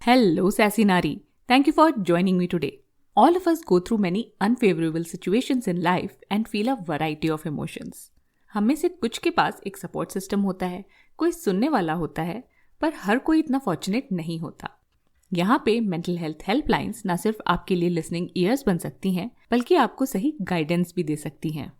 Hello, Sassy Nari. Thank you for joining me today. All of us go through many unfavorable situations in life and feel a variety of emotions. हम में से कुछ के पास एक support system होता है, कोई सुनने वाला होता है, पर हर कोई इतना फॉर्चुनेट नहीं होता. यहाँ पे मेंटल हेल्थ हेल्पलाइंस ना सिर्फ आपके लिए लिसनिंग ईयर्स बन सकती हैं, बल्कि आपको सही गाइडेंस भी दे सकती हैं.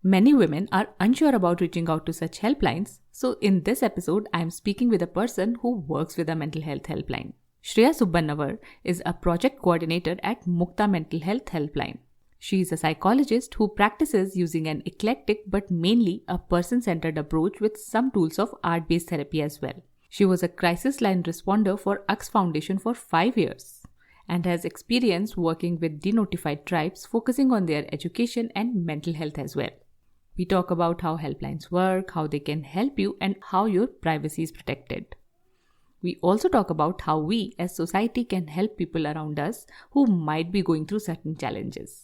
Many women are unsure about reaching out to such helplines, so in this episode, I am speaking with a person who works with a mental health helpline. Shreya Subbannavar is a project coordinator at Muktaa Mental Health Helpline. She is a psychologist who practices using an eclectic but mainly a person-centered approach with some tools of art-based therapy as well. She was a crisis line responder for Aks Foundation for 5 years and has experience working with denotified tribes focusing on their education and mental health as well. We talk about how helplines work, how they can help you, and how your privacy is protected. We also talk about how we as society can help people around us who might be going through certain challenges.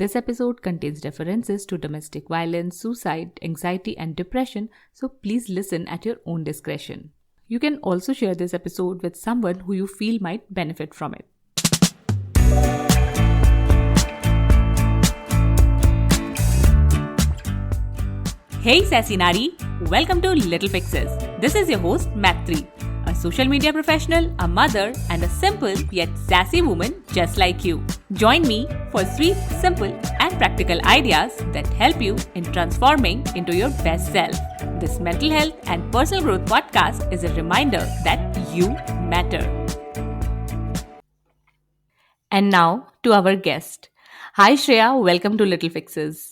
This episode contains references to domestic violence, suicide, anxiety, and depression, so please listen at your own discretion. You can also share this episode with someone who you feel might benefit from it. Hey Sassy Nari, welcome to Little Fixes. This is your host Matri, a social media professional, a mother, and a simple yet sassy woman just like you. Join me for sweet, simple, and practical ideas that help you in transforming into your best self. This mental health and personal growth podcast is a reminder that you matter. And now to our guest. Hi Shreya, welcome to Little Fixes.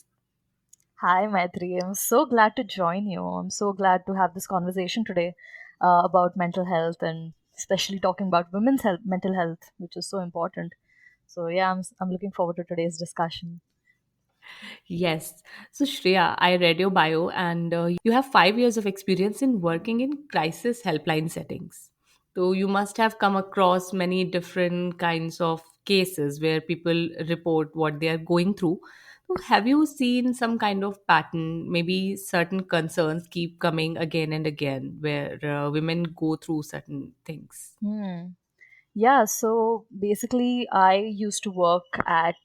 Hi, Maitri. I'm so glad to join you. I'm so glad to have this conversation today about mental health and especially talking about women's health, mental health, which is so important. So, yeah, I'm looking forward to today's discussion. Yes. So, Shreya, I read your bio and you have 5 years of experience in working in crisis helpline settings. So, you must have come across many different kinds of cases where people report what they are going through. So, have you seen some kind of pattern? Maybe certain concerns keep coming again and again where women go through certain things. Hmm. Yeah, so basically, I used to work at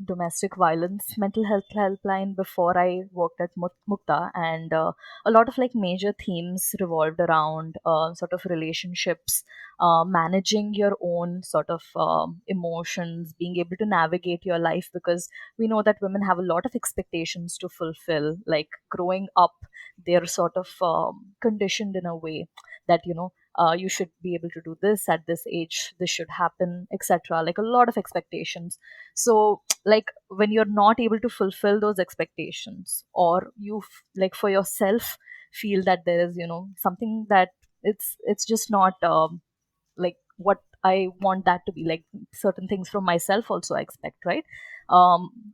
domestic violence mental health helpline before I worked at Mukta, and a lot of like major themes revolved around sort of relationships, managing your own sort of emotions, being able to navigate your life because we know that women have a lot of expectations to fulfill. Like growing up, they're sort of conditioned in a way that you should be able to do this at this age, this should happen, etc. Like a lot of expectations. So like when you're not able to fulfill those expectations, or you like for yourself feel that there is something that it's just not like what I want that to be, like certain things from myself also I expect, right?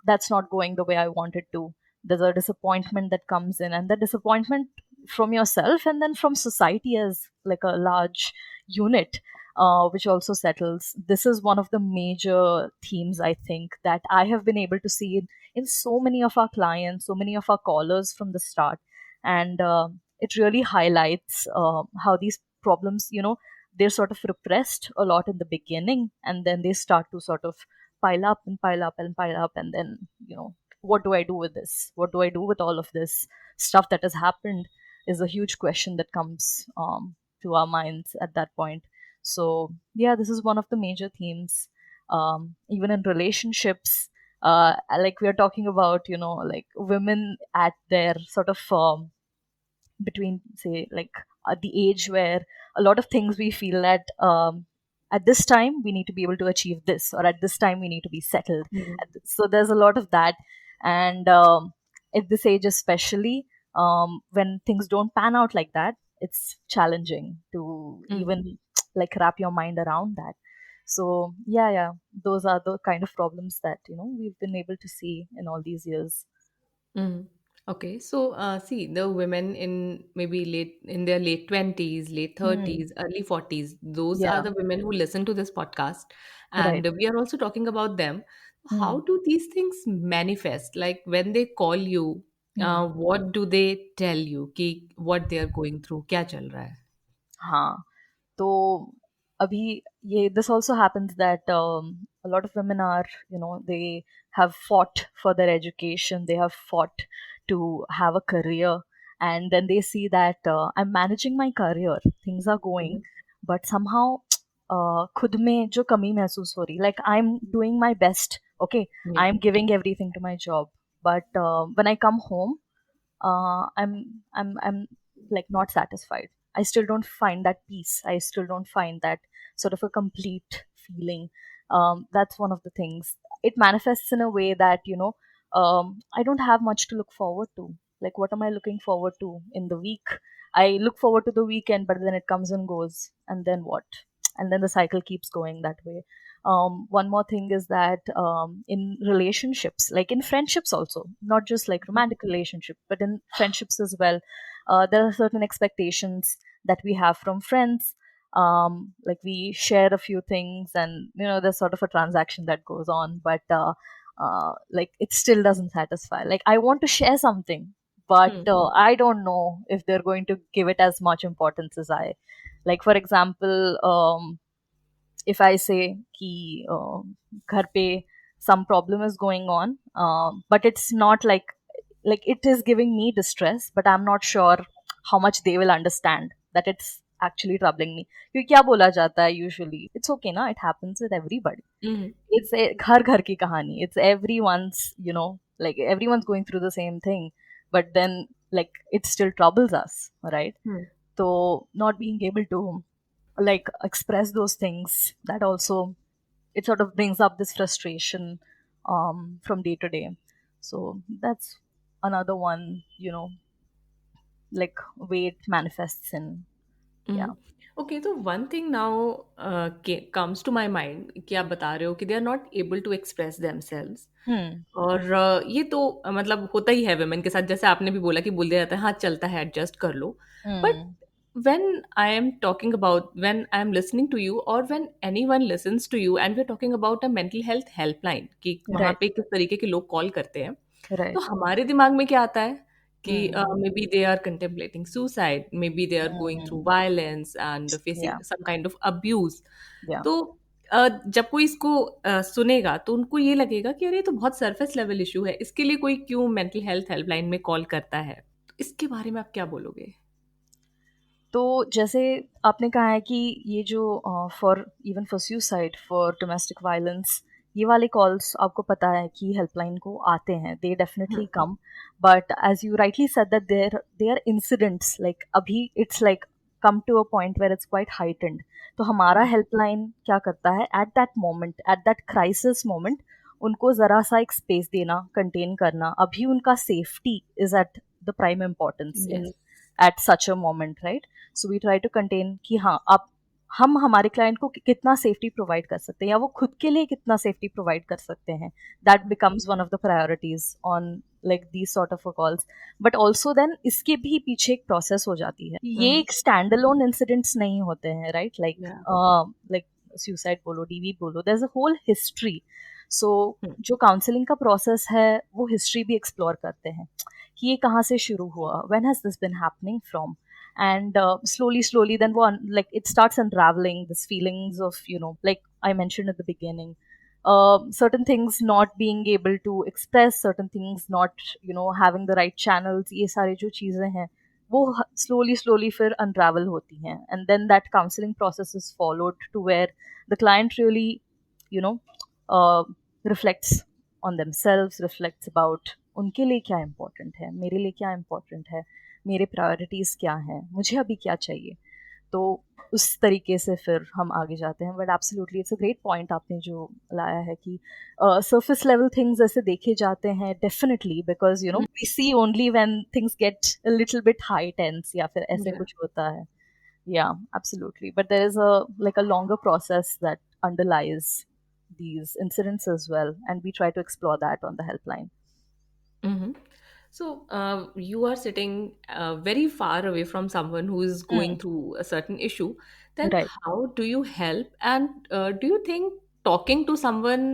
That's not going the way I want it to. There's a disappointment that comes in, and the disappointment from yourself and then from society as like a large unit, which also settles. This is one of the major themes I think that I have been able to see in so many of our clients, so many of our callers from the start. And it really highlights how these problems, they're sort of repressed a lot in the beginning, and then they start to sort of pile up and pile up and pile up. And then, what do I do with this? What do I do with all of this stuff that has happened? Is a huge question that comes to our minds at that point. So, yeah, this is one of the major themes. Even in relationships, like we are talking about, like women at their sort of between, say, like at the age where a lot of things we feel that at this time we need to be able to achieve this, or at this time we need to be settled. So there's a lot of that. And at this age especially, when things don't pan out like that, it's challenging to Mm. even like wrap your mind around that. So yeah, those are the kind of problems that we've been able to see in all these years. Mm. Okay, so see the women in maybe late in their late 20s, late Hmm. 30s, early 40s, those are Yeah, the women who listen to this podcast, right. and we are also talking about them. How Hmm. do these things manifest? Like when they call you, Hmm. what do they tell you? कि what they are going through? क्या चल रहा है? हाँ, तो अभी ये this also happens that a lot of women are, they have fought for their education, they have fought to have a career, and then they see that I'm managing my career, things are going, but somehow खुद में जो कमी महसूस हो रही, like I'm doing my best, okay, Yeah. I'm giving everything to my job, but when I come home, I'm like not satisfied. I still don't find that peace. I still don't find that sort of a complete feeling. That's one of the things. It manifests in a way that, I don't have much to look forward to. Like, what am I looking forward to in the week? I look forward to the weekend, but then it comes and goes, and then what? And then the cycle keeps going that way. One more thing is that in relationships, like in friendships also, not just like romantic relationship, but in friendships as well, there are certain expectations that we have from friends. Like we share a few things, and there's sort of a transaction that goes on, but like it still doesn't satisfy. Like I want to share something, but Hmm. I don't know if they're going to give it as much importance as I. Like for example, if I say कि घर पे some problem is going on, but it's not like it is giving me distress, but I'm not sure how much they will understand that it's actually troubling me. क्योंकि क्या बोला जाता है usually? It's okay ना, it happens with everybody. Hmm. It's a घर घर की कहानी. It's everyone's, like everyone's going through the same thing, but then like it still troubles us, right? Hmm. So not being able to like express those things, that also, it sort of brings up this frustration from day to day. So that's another one, like way it manifests in. Yeah. Okay, तो one thing now comes to my mind कि आप बता रहे हो कि they are not able to express themselves. Hmm. और ये तो मतलब होता ही है वुमेन के साथ, जैसे आपने भी बोला कि बोल दिया जाता है हाँ चलता है, एडजस्ट कर लो। But Hmm. when I am listening to you, or when anyone listens to you and we're talking about a mental health helpline कि वहाँ Right. पे किस तरीके के लोग कॉल करते हैं, तो Right. हमारे दिमाग में क्या आता है कि Hmm. maybe they are contemplating suicide, maybe they are going through Hmm. violence and facing Yeah. some kind of abuse. Yeah. तो जब कोई इसको सुनेगा तो उनको ये लगेगा कि अरे ये तो बहुत सरफेस लेवल इशू है, इसके लिए कोई क्यों मेंटल हेल्थ हेल्पलाइन में कॉल करता है? तो इसके बारे में आप क्या बोलोगे? तो जैसे आपने कहा है कि ये जो for even for suicide, for domestic violence, ये वाले कॉल्स आपको पता है कि हेल्पलाइन को आते हैं, they definitely come, but as you rightly said that there incidents, like अभी it's like come to a point where it's quite heightened. तो हमारा हेल्पलाइन क्या करता है, at that moment, at that crisis moment, उनको ज़रा सा एक स्पेस देना, कंटेन करना, अभी उनका safety is at the prime importance in yes. At such a moment, right? So we try to contain कि हाँ, आप हम हमारे क्लाइंट को कितना सेफ्टी प्रोवाइड कर सकते हैं, या वो खुद के लिए कितना सेफ्टी प्रोवाइड कर सकते हैं, that becomes one of the priorities on like these sort of calls. But also then इसके भी पीछे एक प्रोसेस हो जाती है, ये एक स्टैंड अलोन इंसिडेंट्स नहीं होते हैं, right? Like yeah. Like suicide बोलो, डीवी बोलो, there is a whole history. So जो काउंसलिंग का प्रोसेस है वो हिस्ट्री भी एक्सप्लोर करते हैं कि ये कहाँ से शुरू हुआ, when has this been happening from, and slowly then like it starts unraveling this feelings of, like I mentioned at the beginning, certain things not being able to express, certain things not, having the right channels, ये सारी जो चीज़ें हैं वो slowly फिर unravel होती हैं, and then that counseling process is followed to where the client really, you know uh, reflects on themselves, reflects about उनके लिए क्या important है, मेरे लिए क्या important है, मेरे प्रायोरिटीज़ क्या हैं, मुझे अभी क्या चाहिए। तो उस तरीके से फिर हम आगे जाते हैं। But absolutely it's a great point आपने जो लाया है कि सरफेस लेवल थिंग्स ऐसे देखे जाते हैं, definitely, because we see only when things get a little bit high tense या फिर ऐसे या। कुछ होता है। या absolutely, but there is a like a longer process that underlies these incidents as well, and we try to explore that on the helpline. Mm-hmm. So, you are sitting very far away from someone who is going Hmm. through a certain issue. Then, Right. how do you help? And do you think talking to someone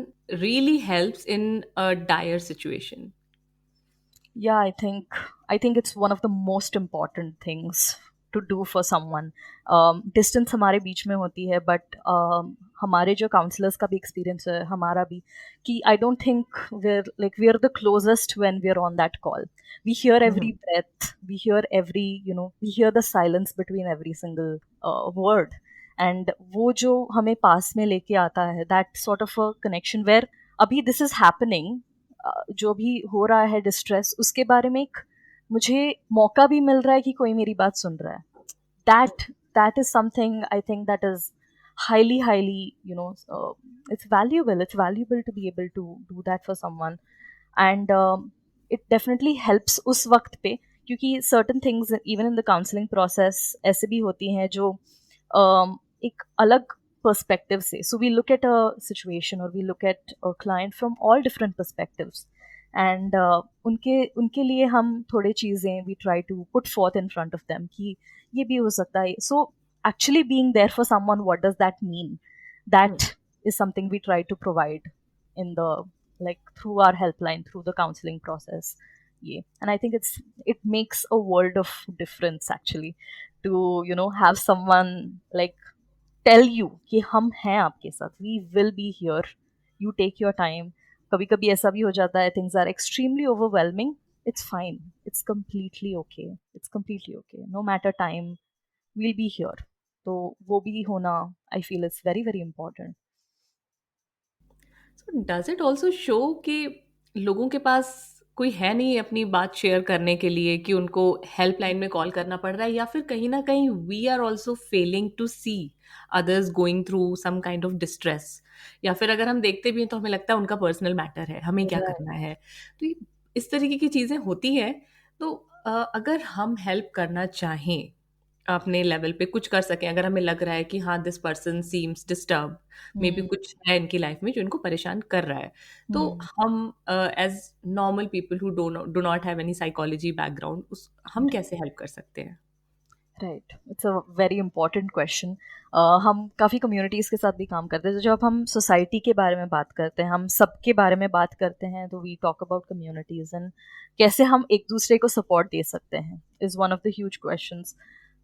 really helps in a dire situation? Yeah, I think it's one of the most important things. to do for someone. Distance हमारे बीच में होती है, but हमारे जो counselors का भी experience है, हमारा भी, कि I don't think we're the closest when we're on that call. We hear every breath, we hear we hear the silence between every single word. And वो जो हमें पास में लेके आता है, that sort of a connection where अभी this is happening, जो भी हो रहा है डिस्ट्रेस, उसके बारे में एक मुझे मौका भी मिल रहा है कि कोई मेरी बात सुन रहा है. That is something I think that is highly it's valuable to be able to do that for someone. And it definitely helps उस वक्त पे, क्योंकि certain things even in the counseling process ऐसे भी होती हैं जो एक अलग perspective से, so we look at a situation or we look at a client from all different perspectives. And उनके लिए हम थोड़े चीज़ें we try to put forth in front of them कि ये भी हो सकता है. So actually being there for someone, what does that mean? That is something we try to provide in the, like, through our helpline, through the counseling process. Yeah. And I think it makes a world of difference actually to have someone like tell you कि हम हैं आपके साथ, we will be here, you take your time. कभी कभी ऐसा भी हो जाता है, things are extremely overwhelming. It's fine, it's completely okay, no matter time, we'll be here. तो वो भी होना, I feel, is very very important. So does it also show कि लोगों के पास कोई है नहीं अपनी बात शेयर करने के लिए, कि उनको हेल्पलाइन में कॉल करना पड़ रहा है, या फिर कहीं ना कहीं we are also failing to see others going through some kind of distress, या फिर अगर हम देखते भी हैं तो हमें लगता है उनका पर्सनल मैटर है, हमें क्या Right. करना है. तो इस तरीके की चीज़ें होती हैं. तो अगर हम हेल्प करना चाहें, अपने लेवल पे कुछ कर सकें, अगर हमें लग रहा है कि हाँ this person seems disturb, maybe hmm. कुछ है इनकी लाइफ में जो इनको परेशान कर रहा है, तो हम्म. हम as normal people who do not have any psychology background, उस हम कैसे हेल्प कर सकते हैं? Right, it's a very important question. हम काफ़ी कम्युनिटीज़ के साथ भी काम करते हैं, तो जब हम सोसाइटी के बारे में बात करते हैं, हम सबके बारे में बात करते हैं, तो we talk about communities and कैसे हम एक दूसरे को सपोर्ट दे सकते हैं, is one of the huge questions.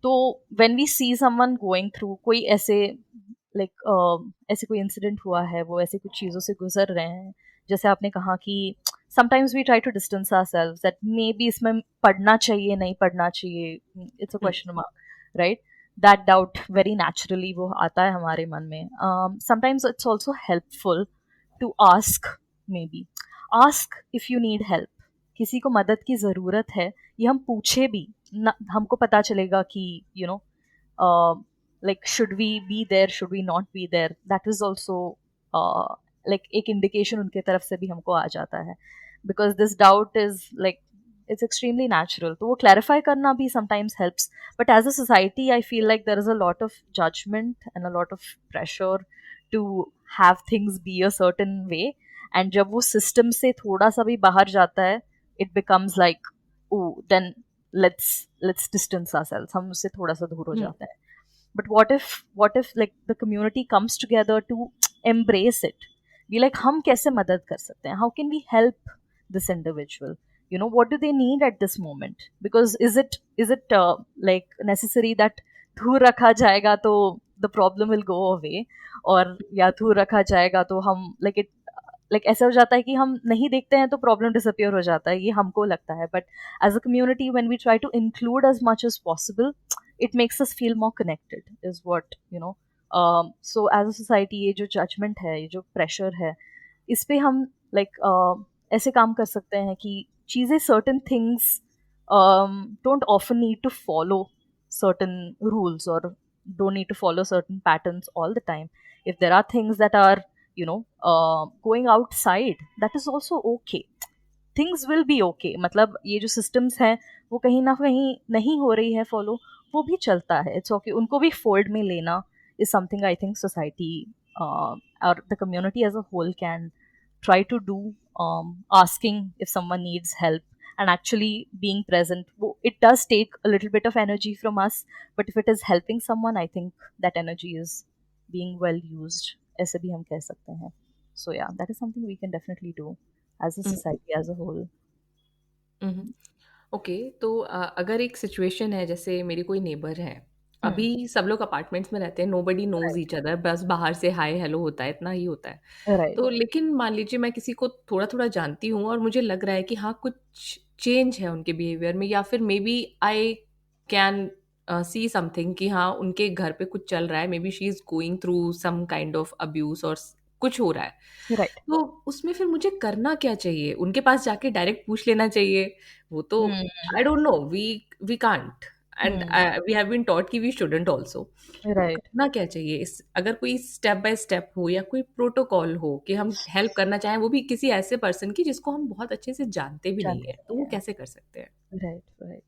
तो when we see someone going through कोई ऐसे, ऐसे कोई इंसिडेंट हुआ है, वो ऐसे कुछ चीज़ों से गुजर रहे हैं, जैसे आपने कहा कि sometimes we try to distance ourselves that maybe इसमें पढ़ना चाहिए, नहीं पढ़ना चाहिए, it's a question mark, right? That doubt very naturally वो आता है हमारे मन में. Sometimes it's also helpful to ask, maybe ask if you need help. किसी को मदद की ज़रूरत है, ये हम पूछे भी हमको पता चलेगा कि like, should we be there, should we not be there, that is also like एक indication उनके तरफ से भी हमको आ जाता है, because this doubt is like, it's extremely natural. तो वो clarify करना भी sometimes helps. But as a society, I feel like there is a lot of judgment and a lot of pressure to have things be a certain way. And जब वो system से थोड़ा सा भी बाहर जाता है, it becomes like, oh, then let's distance ourselves, हम उससे थोड़ा सा दूर हो जाते हैं. But what if like the community comes together to embrace it, be like, हम कैसे मदद कर सकते हैं, how can we help this individual, what do they need at this moment? Because is it like necessary that दूर रखा जाएगा तो the problem will go away, और या दूर रखा जाएगा तो हम like ऐसा हो जाता है कि हम नहीं देखते हैं तो प्रॉब्लम डिसअपियर हो जाता है, ये हमको लगता है. But as a community, when we try to include as much as possible, it makes us feel more connected, is what so as a society, ये जो judgment है, ये जो pressure है, इस पे हम like ऐसे काम कर सकते हैं कि चीज़ें, certain things don't often need to follow certain rules, or don't need to follow certain patterns all the time. If there are things that are going outside, that is also okay. Things will be okay, मतलब ये जो systems हैं वो कहीं ना कहीं नहीं हो रही है फॉलो, वो भी चलता है, इट्स ओके. उनको भी फोल्ड में लेना is something I think society और the community as a whole can try to do. Asking if someone needs help and actually being present, it does take a little bit of energy from us, but if it is helping someone, I think that energy is being well used, ऐसे भी हम कह सकते हैं. So yeah, that is something we can definitely do as a society as a whole. Mhm. Okay, तो अगर एक situation है, जैसे मेरी कोई नेबर है, हम्म. अभी सब लोग अपार्टमेंट्स में रहते हैं, nobody knows right. Each other, बस बाहर से हाय हेलो होता है, इतना ही होता है। राइट. तो लेकिन मान लीजिए मैं किसी को थोड़ा थोड़ा जानती हूँ और मुझे लग रहा है कि हाँ कुछ चेंज है उनके बिहेवियर में, या फिर maybe I can see something कि हाँ उनके घर पे कुछ चल रहा है, maybe she is going through some kind of abuse और कुछ हो रहा है। राइट. तो उसमें फिर मुझे करना क्या चाहिए? उनके पास जाके डायरेक्ट पूछ लेना चाहिए? वो तो hmm. I don't know, we can't, and hmm. We have been taught कि वी शुडंट आल्सो। तो राइट. करना क्या चाहिए? इस अगर कोई स्टेप बाय स्टेप हो या कोई प्रोटोकॉल हो कि हम हेल्प करना चाहें, वो भी किसी ऐसे पर्सन की जिसको हम बहुत अच्छे से जानते भी नहीं जानते है, तो नहीं वो है. कैसे कर सकते हैं? राइट. राइट.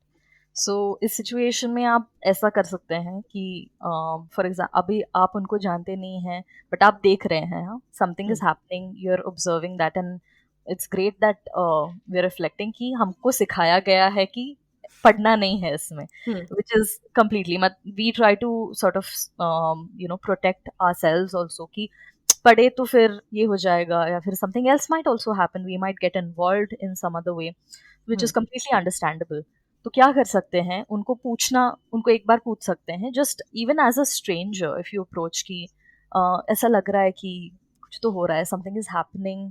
सो इस सिचुएशन में आप ऐसा कर सकते हैं कि फॉर एग्जाम्पल अभी आप उनको जानते नहीं हैं, बट आप देख रहे हैं, हाँ, something is hmm, happening, you are observing that, and it's great that we are reflecting कि हमको सिखाया गया है कि पढ़ना नहीं है इसमें, um, which is completely but we try to sort of protect ourselves also कि पढ़े तो फिर ये हो जाएगा, या फिर something else might also happen, we might get involve in some other way, which is um, completely understandable. तो क्या कर सकते हैं, उनको पूछना, उनको एक बार पूछ सकते हैं, just even as a stranger if you approach कि ऐसा लग रहा है कि कुछ तो हो रहा है, something is happening,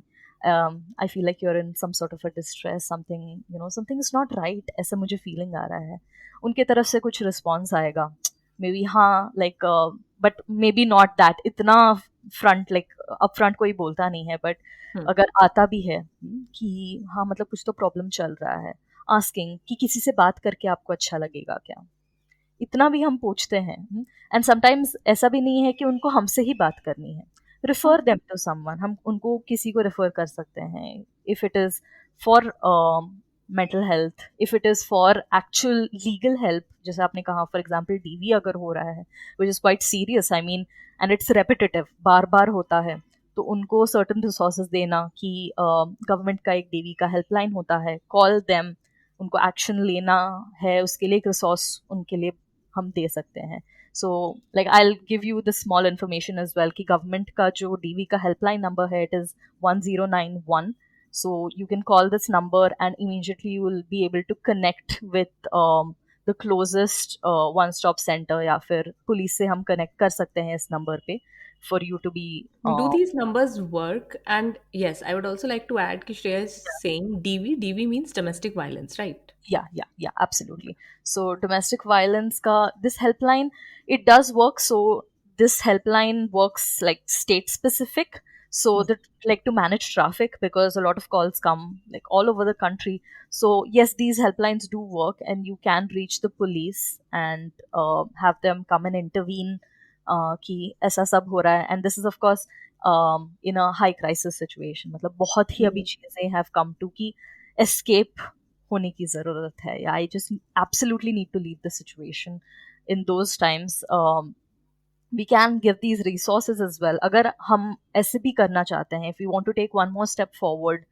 I feel like you are in some sort of a distress, something something is not right, ऐसा मुझे फीलिंग आ रहा है. उनके तरफ से कुछ रिस्पॉन्स आएगा, मे बी, हाँ, like, but may be not that इतना फ्रंट, लाइक अप फ्रंट कोई बोलता नहीं है, बट हुँ, अगर आता भी है कि हाँ मतलब कुछ तो प्रॉब्लम चल रहा है, आस्किंग कि किसी से बात करके आपको अच्छा लगेगा क्या, इतना भी हम पूछते हैं. एंड समटाइम्स ऐसा भी नहीं है कि उनको हमसे ही बात करनी है, हाँ, रिफर देम टू समवन, हम उनको किसी को रेफर कर सकते हैं, if it is for mental health, if it is for actual legal help, जैसे आपने कहा फॉर एग्जाम्पल डीवी अगर हो रहा है, which is quite serious, I mean, and it's repetitive, बार बार होता है, तो उनको सर्टन रिसोर्सेज देना कि गवर्नमेंट का एक डीवी का हेल्पलाइन होता है, कॉल देम, उनको एक्शन लेना है, उसके लिए एक रिसोर्स उनके लिए हम दे सकते हैं. So like I will give you the small information as well कि गवर्नमेंट का जो डीवी का हेल्पलाइन नंबर है, it is 1091. So you can call this number and immediately you will be able to connect with the closest one stop center, या फिर police से हम connect कर सकते हैं इस नंबर पे, for you to be do these numbers work? And yes, I would also like to add कि Shreya is saying DV means domestic violence, right? Yeah, absolutely. So domestic violence ka this helpline, it does work. So this helpline works like state specific. So Hmm. that, like, to manage traffic, because a lot of calls come like all over the country. So yes, these helplines do work, and you can reach the police and have them come and intervene. कि ऐसा सब हो रहा है, and this is of course in a high crisis situation. मतलब बहुत ही अभी Hmm. चीजें have come to कि escape होने की ज़रूरत है, या I just absolutely need to leave the situation in those times. We can give these resources as well, अगर हम ऐसे भी करना चाहते हैं, if you want to take one more step forward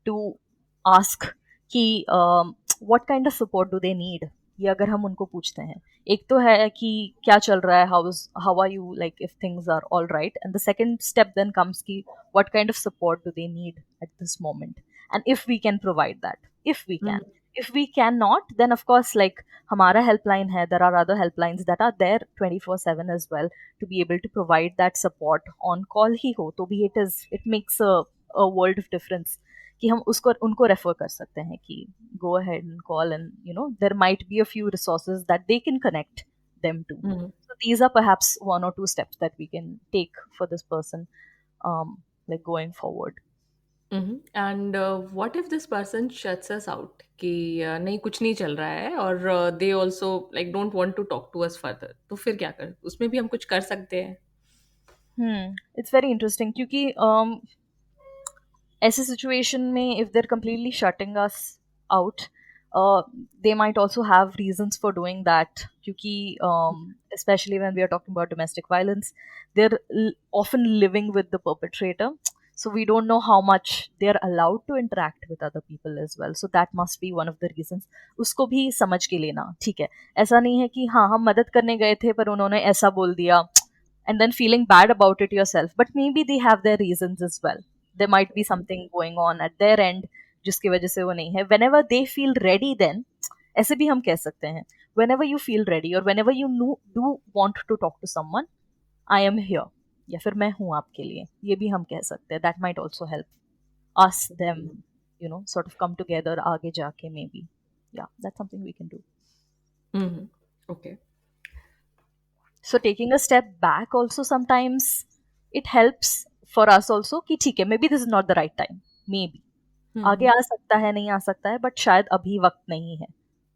to ask कि what kind of support do they need, ये अगर हम उनको पूछते हैं, एक तो है कि क्या चल रहा है, how are you, like if things are all right, and the second step then comes कि what kind of support do they need at this moment, and if we can provide that, if we Hmm. can. If we cannot, then of course, like, hamara helpline hai, there are other helplines that are there 24/7 as well, to be able to provide that support on call hi ho to bhi, it makes a world of difference कि हम उसको उनको refer कर सकते हैं कि go ahead and call, and there might be a few resources that they can connect them to. Hmm. So these are perhaps one or two steps that we can take for this person, like, going forward. Mhm. And what if this person shuts us out कि नहीं कुछ नहीं चल रहा है, और they also like don't want to talk to us further, तो फिर क्या कर, उसमें भी हम कुछ कर सकते हैं? इट्स वेरी इंटरेस्टिंग क्योंकि ऐसे सिचुएशन में if they're completely shutting us out, they might also have reasons for doing that क्योंकि especially when we are talking about domestic violence, they're often living with the perpetrator, so we don't know how much they're allowed to interact with other people as well, so that must be one of the reasons. उसको भी समझ के लेना, ठीक है, ऐसा नहीं है कि हाँ हम मदद करने गए थे पर उन्होंने ऐसा बोल दिया, and then feeling bad about it yourself, but maybe they have their reasons as well. There might be something going on at their end जिसकी वजह से वो नहीं है. Whenever they feel ready, then ऐसे भी हम कह सकते हैं, whenever you feel ready or whenever you do want to talk to someone, I am here, या फिर मैं हूँ आपके लिए, ये भी हम कह सकते हैं. That might also help us them sort of come together आगे जाके maybe. Yeah, that's something we can do. Okay. So taking a step back also sometimes it helps for us also कि ठीक है, maybe this is not the right time, maybe आगे आ सकता है, नहीं आ सकता है, बट शायद अभी वक्त नहीं है,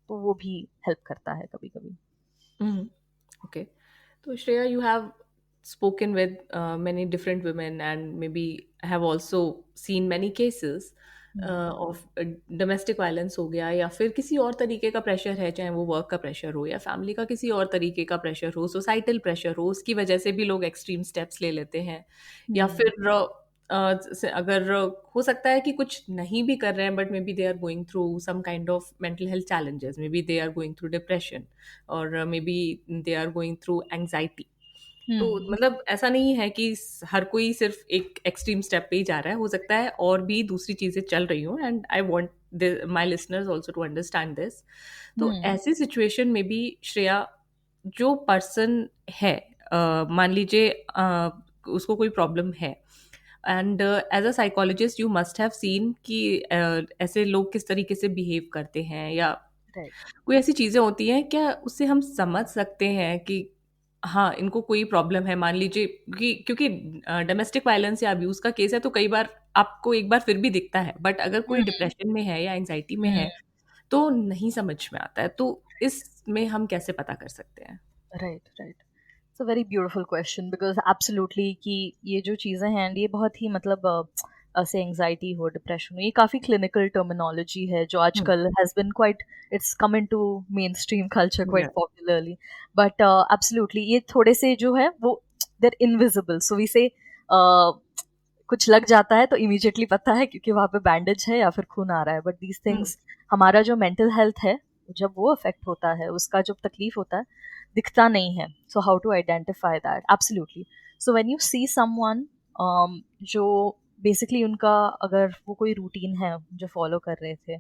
तो वो भी हेल्प करता है कभी कभी. Okay. So Shreya, you have spoken with many different women and maybe have also seen many cases of domestic violence हो गया या फिर किसी और तरीके का प्रेशर है, चाहे वो वर्क का प्रेशर हो या फैमिली का किसी और तरीके का प्रेशर हो, सोसाइटल प्रेशर हो, उसकी वजह से भी लोग एक्सट्रीम स्टेप्स ले लेते हैं. या फिर अगर हो सकता है कि कुछ नहीं भी कर रहे हैं but maybe they are going through some kind of mental health challenges, maybe they are going through depression और maybe they are going through anxiety. तो मतलब ऐसा नहीं है कि हर कोई सिर्फ एक एक्सट्रीम स्टेप पे ही जा रहा है, हो सकता है और भी दूसरी चीजें चल रही हूँ. And I want my listeners also to understand this. तो ऐसी सिचुएशन में भी श्रेया, जो पर्सन है, मान लीजिए उसको कोई प्रॉब्लम है, and as a psychologist you must have seen कि ऐसे लोग किस तरीके से बिहेव करते हैं, या कोई ऐसी चीज़ें होती हैं क्या उससे हम समझ सकते हैं कि हाँ इनको कोई प्रॉब्लम है. मान लीजिए कि क्योंकि डोमेस्टिक वायलेंस या अब्यूज़ का केस है तो कई बार आपको एक बार फिर भी दिखता है, बट अगर कोई डिप्रेशन में है या एंग्जाइटी में है तो नहीं समझ में आता है. तो इसमें हम कैसे पता कर सकते हैं? Right, right. It's a very beautiful question because absolutely कि ये जो चीज़ें हैं ये बहुत ही मतलब ऐसे एंग्जाइटी हो, डिप्रेशन हो, ये काफ़ी क्लिनिकल टर्मिनोलॉजी है जो आजकल has been quite, it's come into mainstream culture quite popularly. But absolutely ये थोड़े से जो है वो देर इनविजिबल, सो वी से कुछ लग जाता है तो इमीडिएटली पता है क्योंकि वहाँ पे बैंडेज है या फिर खून आ रहा है. बट दीज थिंग्स, हमारा जो मेंटल हेल्थ है जब वो अफेक्ट होता है, उसका जो तकलीफ होता है दिखता नहीं है. So how to identify that? Absolutely. So when you see someone जो बेसिकली उनका अगर वो कोई रूटीन है जो फॉलो कर रहे थे,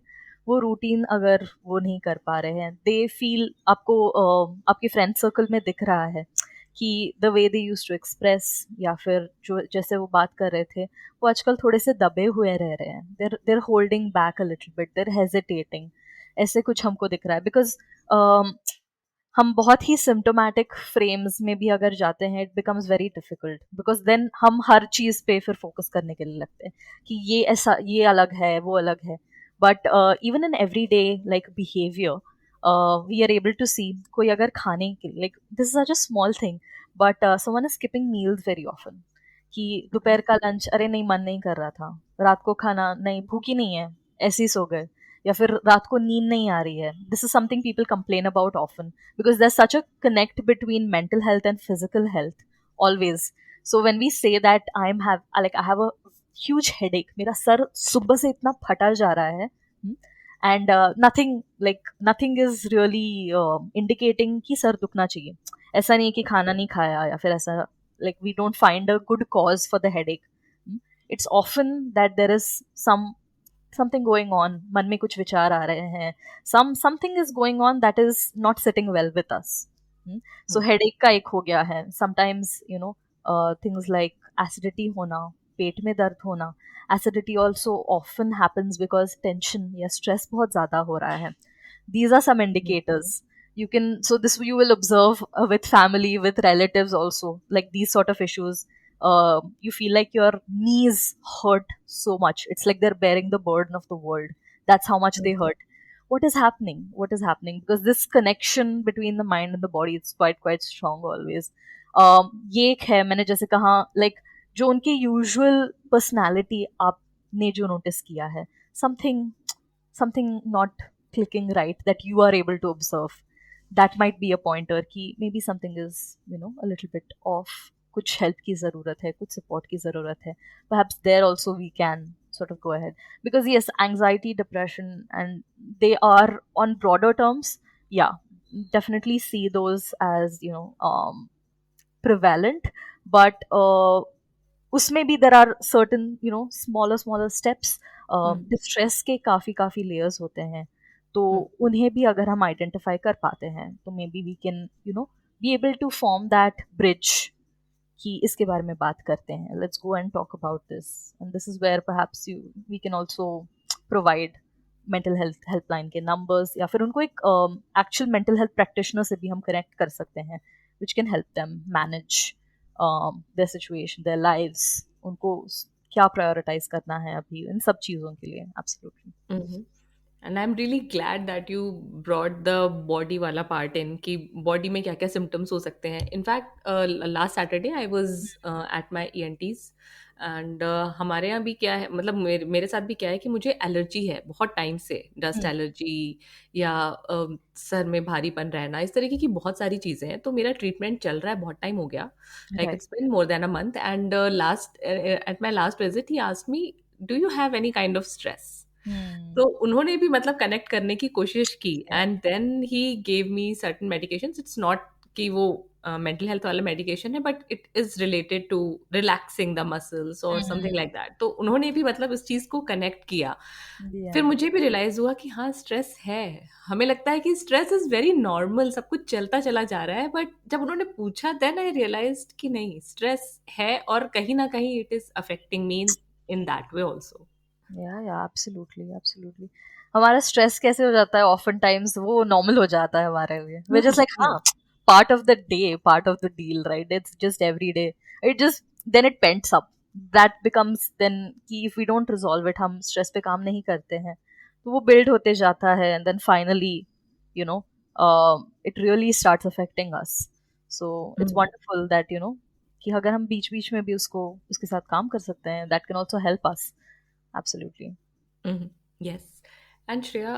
वो रूटीन अगर वो नहीं कर पा रहे हैं, दे फील आपको आपके फ्रेंड सर्कल में दिख रहा है कि the way they use to express या फिर जो जैसे वो बात कर रहे थे वो आजकल थोड़े से दबे हुए रह रहे हैं. They're holding back a little bit, they're hesitating, ऐसे कुछ हमको दिख रहा है. बिकॉज हम बहुत ही सिम्टोमेटिक फ्रेम्स में भी अगर जाते हैं, it becomes very difficult because then हम हर चीज़ पे फिर फोकस करने के लिए लगते हैं कि ये ऐसा, ये अलग है, वो अलग है. But even in everyday like behaviour we are able to see, कोई अगर खाने के लिए, like this is a just small thing, but someone is skipping meals very often. कि दोपहर का लंच, अरे नहीं मन नहीं कर रहा था, रात को खाना, नहीं भूखी नहीं है, ऐसे ही सो गए, या फिर रात को नींद नहीं आ रही है. This is something people complain about often because there's such a connect between mental health and physical health always. So when we say that I have a huge headache, मेरा सर सुबह से इतना फटा जा रहा है, and nothing is really indicating कि sir दुखना चाहिए. ऐसा नहीं है कि खाना नहीं खाया या फिर ऐसा, like we don't find a good cause for the headache. It's often that there is something going on, मन में कुछ विचार आ रहे हैं, something is going on that is not sitting well with us. So headache का एक हो गया है. Sometimes things like acidity होना, पेट में दर्द होना. Acidity also often happens because tension या stress बहुत ज़्यादा हो रहा है. These are some indicators. You can, so this you will observe with family, with relatives also, like these sort of issues. You feel like your knees hurt so much. It's like they're bearing the burden of the world. That's how much they hurt. What is happening? What is happening? Because this connection between the mind and the body is quite strong always. ये एक है, मैंने जैसे कहा, like जो उनके usual personality आपने जो notice किया है, something not clicking right that you are able to observe, that might be a pointer कि maybe something is a little bit off. कुछ help की ज़रूरत है, कुछ support की ज़रूरत है. Perhaps there also we can sort of go ahead, because yes, anxiety, depression, and they are on broader terms, yeah, definitely see those as prevalent. But उसमें भी there are certain smaller steps. Distress के काफ़ी layers होते हैं. तो उन्हें भी अगर हम आइडेंटिफाई कर पाते हैं तो maybe we can be able to form that bridge कि इसके बारे में बात करते हैं, let's go and talk about this, and this is where perhaps you we can also provide mental health helpline के नंबर्स, या फिर उनको एक एक्चुअल मेंटल हेल्थ प्रैक्टिशनर से भी हम कनेक्ट कर सकते हैं which can help them manage there situation, their lives, उनको क्या प्रायोरिटाइज करना है अभी इन सब चीज़ों के लिए। Absolutely. And I am really glad that you brought the body वाला पार्ट इन कि बॉडी में क्या क्या सिम्टम्स हो सकते हैं। In fact last Saturday I was at my ENTs and हमारे यहाँ भी क्या है, मतलब मेरे साथ भी क्या है कि मुझे एलर्जी है बहुत टाइम से, डस्ट एलर्जी या सर में भारीपन रहना, इस तरीके की बहुत सारी चीज़ें हैं। तो मेरा ट्रीटमेंट चल रहा है, बहुत टाइम हो गया, like right. It's been more than a month. And last at my last visit he asked me, do you have any kind of stress? तो उन्होंने भी मतलब कनेक्ट करने की कोशिश की and then he gave me certain medications. It's not कि वो मेंटल हेल्थ वाला मेडिकेशन है, but it is related to relaxing the muscles और समथिंग लाइक दैट। तो उन्होंने भी मतलब इस चीज को कनेक्ट किया। फिर मुझे भी रियलाइज हुआ कि हाँ, स्ट्रेस है। हमें लगता है कि स्ट्रेस इज वेरी नॉर्मल, सब कुछ चलता चला जा रहा है, बट जब उन्होंने पूछा देन आई रियलाइज्ड कि नहीं, स्ट्रेस है और कहीं ना कहीं it is affecting me in that way also. या एब्सोल्युटली एब्सोल्युटली। हमारा स्ट्रेस कैसे हो जाता है ऑफन टाइम्स, वो नॉर्मल हो जाता है हमारे लिए, वी जस्ट लाइक हाँ, part of the day, part of the deal, right? It's just every day, it just then it paints up, that becomes then कि if we don't resolve it, हम stress पे काम नहीं करते हैं तो वो बिल्ड होते जाता है, and then finally you know it really starts affecting us. So it's wonderful that कि अगर हम बीच बीच में भी उसको उसके साथ काम कर सकते हैं, that can also help us. Absolutely. Yes. And Shreya,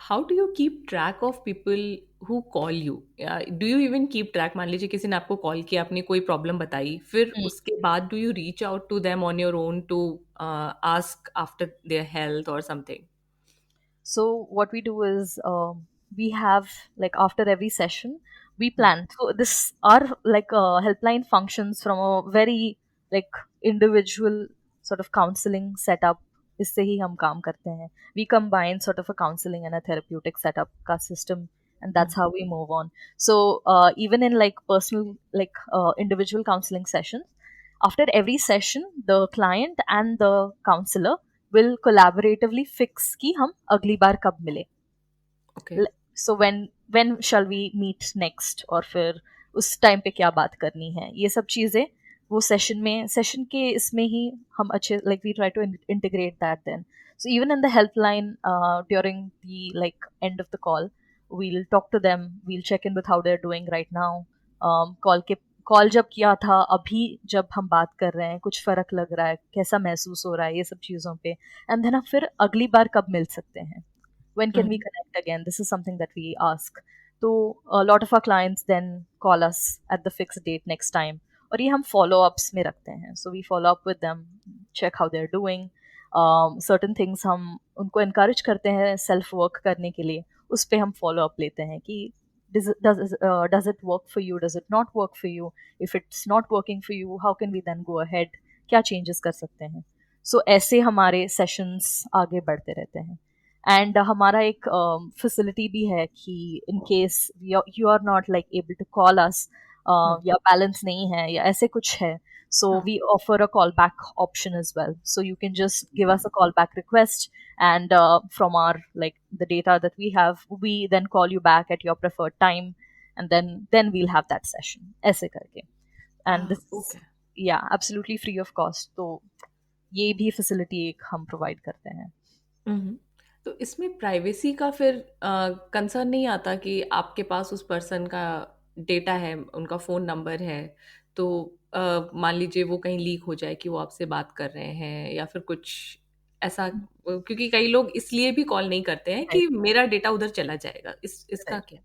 how do you keep track of people who call you? Do you even keep track? मान लीजिए किसी ने आपको कॉल किया, आपने कोई प्रॉब्लम बताई, फिर उसके बाद do you reach out to them on your own to ask after their health or something? So what we do is we have, like, after every session we plan. So this our like helpline functions from a very like individual sort of counseling setup. इससे ही हम काम करते हैं. We combine sort of a counseling and a therapeutic setup का system, and that's how we move on. So even in like personal like individual counseling sessions, after every session the client and the counselor will collaboratively fix कि हम अगली बार कब मिले. Okay. So when shall we meet next, और फिर उस time पे क्या बात करनी है, ये सब चीज़ें वो सेशन के इसमें ही हम अच्छे like we try to integrate that then. So even in the helpline during the like end of the call, we'll talk to them, we'll check in with how they're doing right now. Call जब किया था, अभी जब हम बात कर रहे हैं, कुछ फ़र्क लग रहा है, कैसा महसूस हो रहा है, ये सब चीज़ों पे, एंड देन हम फिर अगली बार कब मिल सकते हैं, when can we connect again, this is something that we ask. तो a lot of our clients then call us at the fixed date next time, और ये हम follow ups में रखते हैं. So we follow up with them, check how they're doing. Certain things हम उनको encourage करते हैं self work करने के लिए, उस पे हम follow up लेते हैं कि does it work for you, does it not work for you, if it's not working for you, how can we then go ahead, क्या changes कर सकते हैं. So ऐसे हमारे sessions आगे बढ़ते रहते हैं. एंड हमारा एक फैसिलिटी भी है कि in case you are not like able to call us, या बैलेंस नहीं है या ऐसे कुछ है, so we offer a callback option as well. So you can just give us a callback request, and from our like the data that we have, we then call you back at your preferred time, and then we'll have that session ऐसे करके. And this is Okay. yeah absolutely free of cost. तो ये भी facility एक हम provide करते हैं. तो इसमें प्राइवेसी का फिर कंसर्न नहीं आता कि आपके पास उस पर्सन का डेटा है, उनका फ़ोन नंबर है, तो मान लीजिए वो कहीं लीक हो जाए कि वो आपसे बात कर रहे हैं या फिर कुछ ऐसा, क्योंकि कई लोग इसलिए भी कॉल नहीं करते हैं कि मेरा डेटा उधर चला जाएगा, इसका क्या?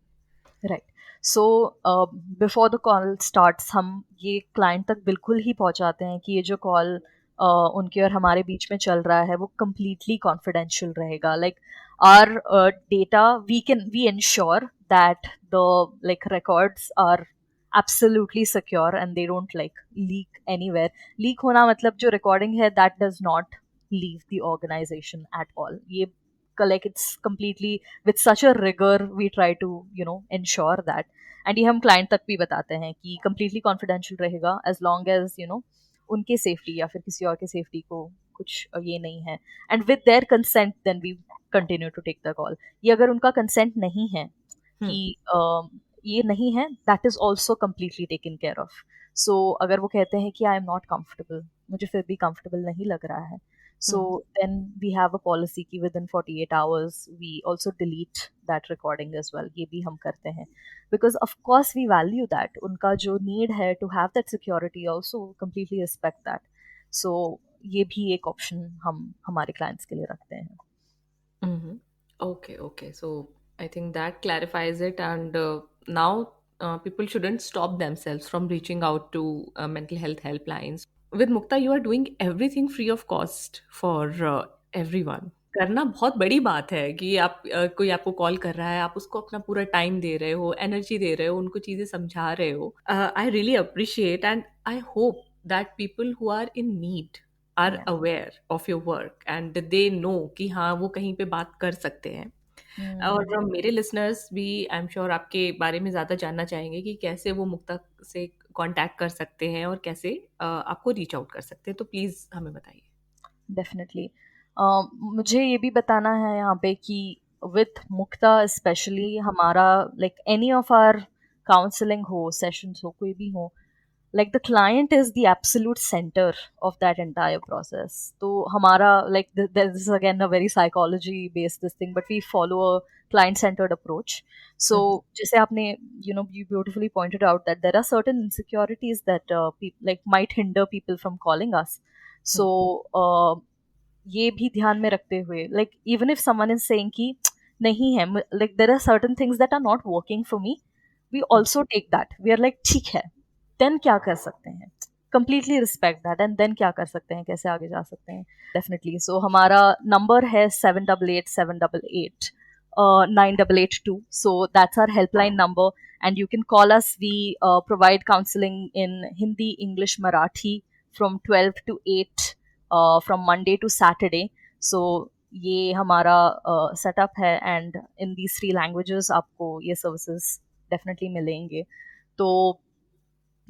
Right. So before the call starts हम ये क्लाइंट तक बिल्कुल ही पहुंचाते हैं कि ये जो कॉल उनके और हमारे बीच में चल रहा है वो completely confidential रहेगा. Like our data, we ensure that the like records are absolutely secure and they don't like leak anywhere. Leak होना मतलब जो recording है that does not leave the organization at all. ये like it's completely with such a rigor we try to ensure that. And ये हम client तक भी बताते हैं कि completely confidential रहेगा as long as उनके सेफ्टी या फिर किसी और के सेफ्टी को कुछ ये नहीं है, and with their consent then we continue to take the call. ये अगर उनका कंसेंट नहीं है कि ये नहीं है, that is also completely taken care of. So अगर वो कहते हैं कि आई एम नॉट कंफर्टेबल, मुझे फिर भी कंफर्टेबल नहीं लग रहा है, so then we have a policy कि within 48 hours we also delete that recording as well. ये भी हम करते हैं because of course we value that. उनका जो need है to have that security also completely respect that. So ये भी एक option हम हमारे clients के लिए रखते हैं. Okay. So I think that clarifies it, and now people shouldn't stop themselves from reaching out to mental health helplines. With Mukta, you are doing everything free of cost for everyone. करना बहुत बड़ी बात है कि आप कोई आपको call कर रहा है, आप उसको अपना पूरा टाइम दे रहे हो, एनर्जी दे रहे हो, उनको चीज़ें समझा रहे हो. I really appreciate and I hope that people who are in need are Yeah. Aware of your work and they know कि हाँ वो कहीं पे बात कर सकते हैं. और मेरे लिसनर्स भी आई एम श्योर आपके बारे में ज़्यादा जानना चाहेंगे कि कैसे वो मुक्ता से कांटेक्ट कर सकते हैं और कैसे आपको रीच आउट कर सकते हैं, तो प्लीज़ हमें बताइए. डेफिनेटली. मुझे ये भी बताना है यहाँ पे कि विथ मुक्ता स्पेशली हमारा like any of our counselling हो, सेशंस हो, कोई भी हो, like the client is the absolute center of that entire process. तो हमारा like this is again a very psychology based this thing, but we follow a client centered approach. So जैसे आपने you beautifully pointed out that there are certain insecurities that like might hinder people from calling us. So ये भी ध्यान में रखते हुए like even if someone is saying कि नहीं है, like there are certain things that are not working for me, we also take that. We are like ठीक है, देन क्या कर सकते हैं, completely respect that, and then क्या कर सकते हैं, कैसे आगे जा सकते हैं. डेफिनेटली. सो हमारा नंबर है 788-788-9882. So that's our helpline number and you can call us. We provide counselling in Hindi, English, Marathi from 12 to 8 from Monday to Saturday. So ये हमारा सेटअप है एंड इन दीज 3 लैंग्वेजेस आपको ये सर्विसेज डेफिनेटली मिलेंगे. तो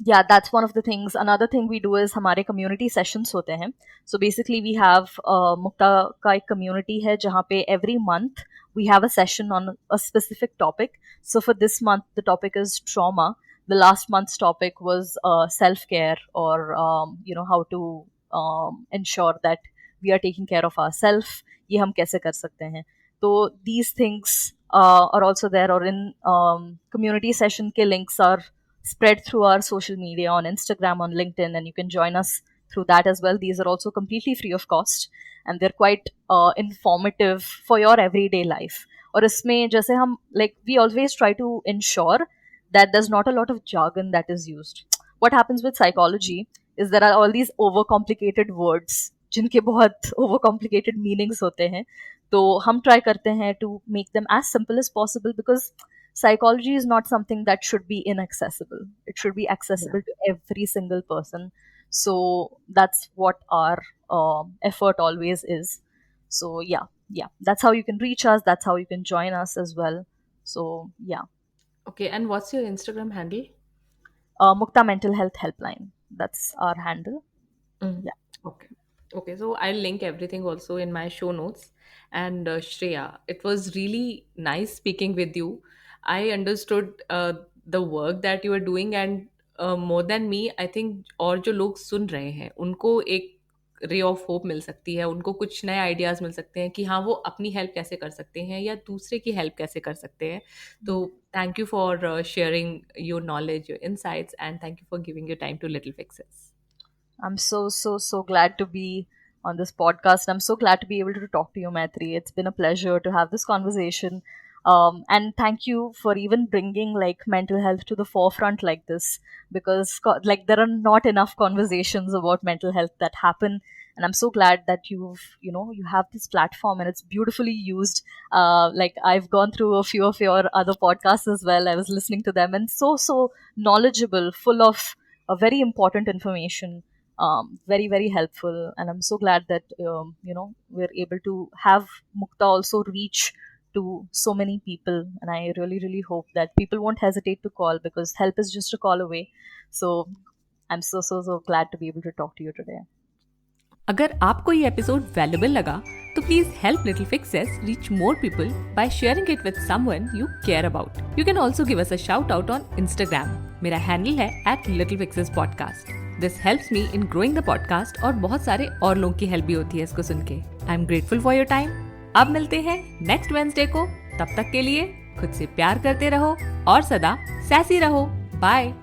yeah, that's one of the things. Another thing we do is हमारे community sessions होते हैं. So basically we have मुक्ता का एक community है जहाँ पे every month we have a session on a specific topic. So for this month the topic is trauma. The last month's topic was self-care, or how to ensure that we are taking care of ourselves. ये हम कैसे कर सकते हैं. तो these things are also there, or in community session के links are spread through our social media on Instagram, on LinkedIn, and you can join us through that as well. These are also completely free of cost and they're quite informative for your everyday life. और इसमें जैसे हम like we always try to ensure that there's not a lot of jargon that is used. What happens with psychology is there are all these overcomplicated words जिनके बहुत overcomplicated meanings होते हैं. तो हम try करते हैं to make them as simple as possible, because psychology is not something that should be inaccessible. It should be accessible to every single person. So that's what our effort always is. So yeah, that's how you can reach us. That's how you can join us as well. So yeah. Okay, and what's your Instagram handle? Muktaa Mental Health Helpline. That's our handle. Yeah. Okay, so I'll link everything also in my show notes. And Shreya, it was really nice speaking with you. I understood the work that you are doing, and more than me, I think और जो लोग सुन रहे हैं उनको एक ray of hope मिल सकती है, उनको कुछ नए आइडियाज़ मिल सकते हैं कि हाँ वो अपनी हेल्प कैसे कर सकते हैं या दूसरे की हेल्प कैसे कर सकते हैं. तो thank you for sharing your knowledge, your insights, and thank you for giving your time to Little Fixes. I'm so glad to be on this podcast. I'm so glad to be able to talk to you, Maitri. It's been a pleasure to have this conversation. And thank you for even bringing like mental health to the forefront like this, because like there are not enough conversations about mental health that happen. And I'm so glad that you have this platform and it's beautifully used. Like I've gone through a few of your other podcasts as well. I was listening to them and so knowledgeable, full of very important information. very, very helpful. And I'm so glad that, we're able to have Mukta also reach to so many people. And I really, really hope that people won't hesitate to call, because help is just a call away. So I'm so, so, so glad to be able to talk to you today. अगर आपको ये episode valuable लगा तो please help little fixes reach more people by sharing it with someone you care about. You can also give us a shout out on Instagram. मेरा handle है @littlepixelspodcast. This helps me in growing the podcast और बहुत सारे और लोगों की help भी होती है इसको सुन के. I am grateful for your time. अब मिलते हैं नेक्स्ट वेडनेसडे को. तब तक के लिए खुद से प्यार करते रहो और सदा सैसी रहो. Bye.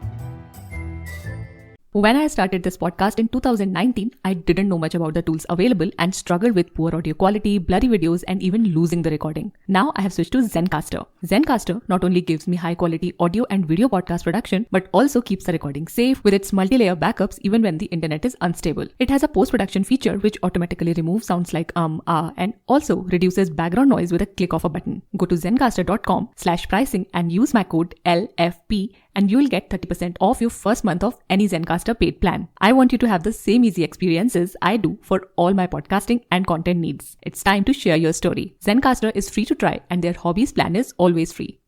When I started this podcast in 2019, I didn't know much about the tools available and struggled with poor audio quality, blurry videos, and even losing the recording. Now I have switched to Zencastr. Zencastr not only gives me high quality audio and video podcast production, but also keeps the recording safe with its multi-layer backups even when the internet is unstable. It has a post-production feature which automatically removes sounds like and also reduces background noise with a click of a button. Go to zencastr.com/pricing and use my code LFP and you'll get 30% off your first month of any Zencastr paid plan. I want you to have the same easy experiences I do for all my podcasting and content needs. It's time to share your story. Zencastr is free to try and their hobbies plan is always free.